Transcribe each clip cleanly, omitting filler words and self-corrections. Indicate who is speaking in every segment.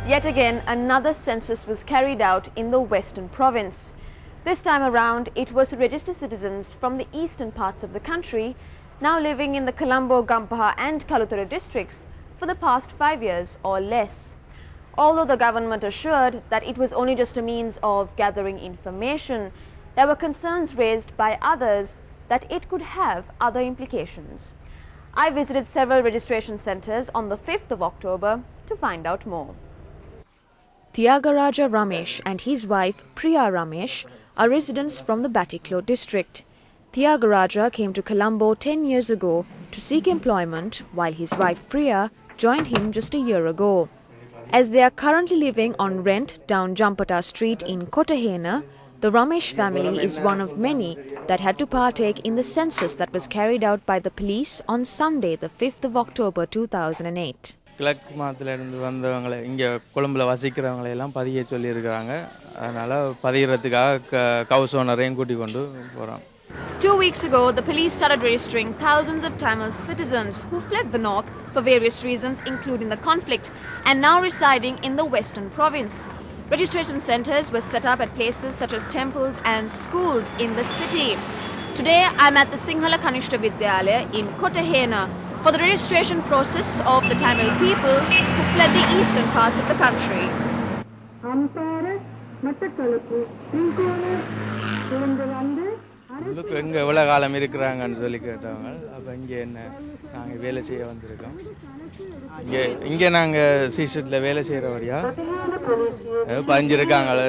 Speaker 1: Yet again, another census was carried out in the Western Province. This time around, it was to register citizens from the eastern parts of the country, now living in the Colombo, Gampaha and Kalutara districts for the past 5 years or less. Although the government assured that it was only just a means of gathering information, there were concerns raised by others that it could have other implications. I visited several registration centres on the 5th of October to find out more. Tyagaraja Ramesh and his wife Priya Ramesh are residents from the Batticaloa district. Tyagaraja came to Colombo 10 years ago to seek employment, while his wife Priya joined him just a year ago. As they are currently living on rent down Jampata Street in Kotahena, the Ramesh family is one of many that had to partake in the census that was carried out by the police on Sunday, the 5th of October 2008.
Speaker 2: கிழக்கு மாநிலத்திலிருந்து வந்தவங்களை இங்கே கொழும்பில் வசிக்கிறவங்களை எல்லாம் பதிய சொல்லியிருக்கிறாங்க. அதனால் பதிகிறதுக்காக house ஓனரையும் கூட்டிக் கொண்டு போகிறோம்.
Speaker 1: 2 weeks ago, the police started registering thousands of Tamil citizens who fled the north for various reasons, including the conflict, and now residing in the Western Province. Registration centres were set up at places such as temples and schools in the city. Today, I'm at the Sinhala Kanishta Vidyalaya in Kotahena for the registration process of the Tamil people who fled the eastern parts of the country.
Speaker 2: உள்ளுக்கு எங்கே எவ்வளோ காலம் இருக்கிறாங்கன்னு சொல்லி கேட்டவங்க. அப்போ இங்கே என்ன நாங்கள் வேலை செய்ய வந்திருக்கோம். இங்கே நாங்கள் சீசத்தில் வேலை செய்கிறபடியா பதிஞ்சிருக்காங்கள.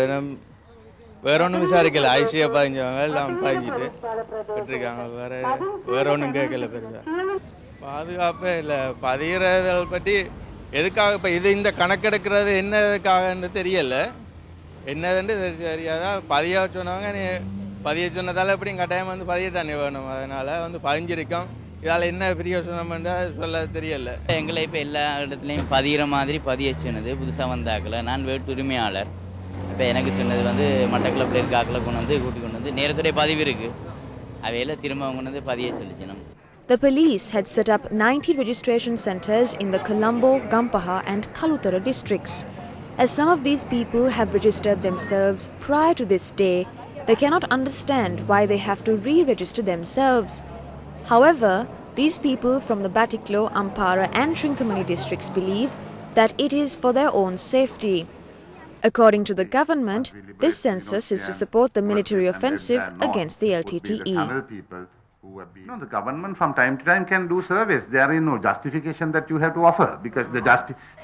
Speaker 2: வேற ஒன்றும் விசாரிக்கல. ஐசியா பதிஞ்சவங்க எல்லாம் பதிஞ்சிட்டு விட்டுருக்காங்க. வேற ஒன்றும் கேட்கல பெருசாக. பாதுகாப்பே இல்லை. பதிகிறதை பற்றி எதுக்காக இப்போ இந்த கணக்கெடுக்கிறது என்னதுக்காகன்னு தெரியலை. என்னதுன்னு தெரியாதா. பதிய சொன்னவங்க நீ பதிய சொன்னதால் எப்படியும் கட்டாயம் வந்து பதிய தானே வேணும். அதனால் பதிஞ்சிருக்கோம். இதால் என்ன பிரயோசனம்ன்றா சொல்ல தெரியலை.
Speaker 3: எங்களை இப்போ எல்லா இடத்துலையும் பதிகிற மாதிரி பதிய சொன்னது புதுசாக வந்தாக்கல. நான் வீட்டுரிமையாளர். இப்போ எனக்கு சொன்னது மட்டக்கிழப்பில் இருக்க ஆக்களை கொண்டு கொண்டு நேரத்துடைய பதிவு இருக்குது. அவையில் திரும்ப அவங்க பதிய சொல்லிச்சினோம்.
Speaker 1: The police had set up 90 registration centres in the Colombo, Gampaha and Kalutara districts. As some of these people have registered themselves prior to this day, they cannot understand why they have to re-register themselves. However, these people from the Batticaloa, Ampara and Trincomalee districts believe that it is for their own safety. According to the government, this census is to support the military offensive against the LTTE.
Speaker 4: No, the government from time to time can do service. There is no justification that you have to offer, because the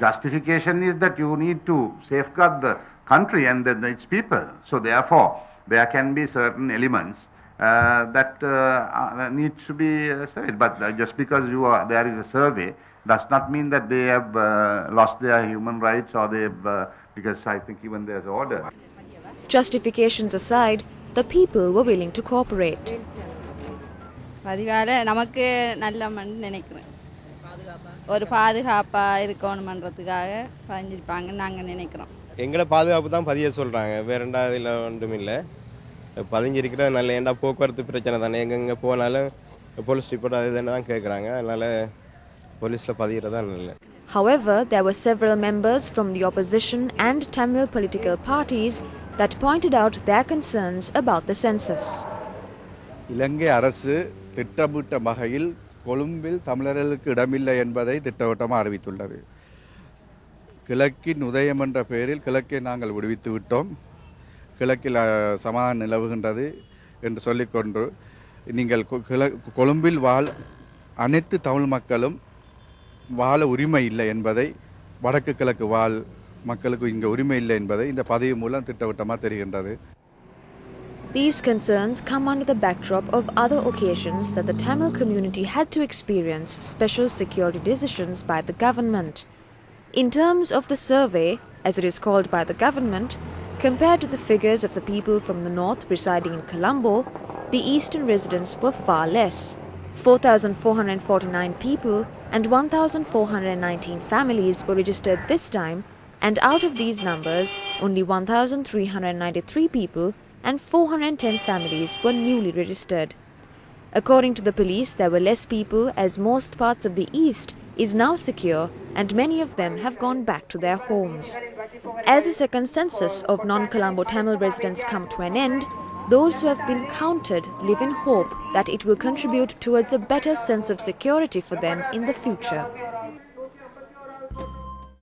Speaker 4: justification is that you need to safeguard the country and its people. So therefore, there can be certain elements that needs to be surveyed. But just because there is a survey does not mean that they have lost their human rights, or because I think even there's order.
Speaker 1: Justifications aside, the people were willing to cooperate.
Speaker 5: பதிவால நமக்கு நல்லமன்னு நினைக்கிறேன். ஒரு பாதுகாப்பாக இருக்கணுமன்றதுக்காக பதிஞ்சிருப்பாங்கன்னு நாங்கள் நினைக்கிறோம்.
Speaker 6: எங்களை பாதுகாப்பு தான் பதிய சொல்கிறாங்க. வேறண்டா இதில் ஒன்றும் இல்லை. பதிஞ்சிருக்கிற நல்ல ஏண்டா போக்குவரத்து பிரச்சனை தானே. எங்கெங்கே போனாலும் போலீஸ் ரிப்போர்ட் அது இதுன்னு தான் கேட்குறாங்க. அதனால் போலீஸில் பதிகிறதா நல்ல.
Speaker 1: However, there were several members from the opposition and Tamil political parties that pointed out their concerns about the census.
Speaker 7: இலங்கை அரசு திட்டமிட்ட வகையில் கொழும்பில் தமிழர்களுக்கு இடமில்லை என்பதை திட்டவட்டமாக அறிவித்துள்ளது. கிழக்கின் உதயம் என்ற பெயரில் கிழக்கை நாங்கள் விடுவித்து விட்டோம். கிழக்கில் சமாதானம் நிலவுகின்றது என்று சொல்லிக்கொண்டு நீங்கள் கொழும்பில் அனைத்து தமிழ் மக்களும் வாழ உரிமை இல்லை என்பதை, வடக்கு கிழக்கு மக்களுக்கு இங்கே உரிமை இல்லை என்பதை இந்த பதிவு மூலம் திட்டவட்டமாக தெரிகின்றது.
Speaker 1: These concerns come under the backdrop of other occasions that the Tamil community had to experience special security decisions by the government. In terms of the survey, as it is called by the government, compared to the figures of the people from the north residing in Colombo, the eastern residents were far less. 4,449 people and 1,419 families were registered this time, and out of these numbers, only 1,393 people and 410 families were newly registered. According to the police, there were less people as most parts of the east is now secure and many of them have gone back to their homes. As the second census of non-Colombo Tamil residents come to an end, those who have been counted live in hope that it will contribute towards a better sense of security for them in the future.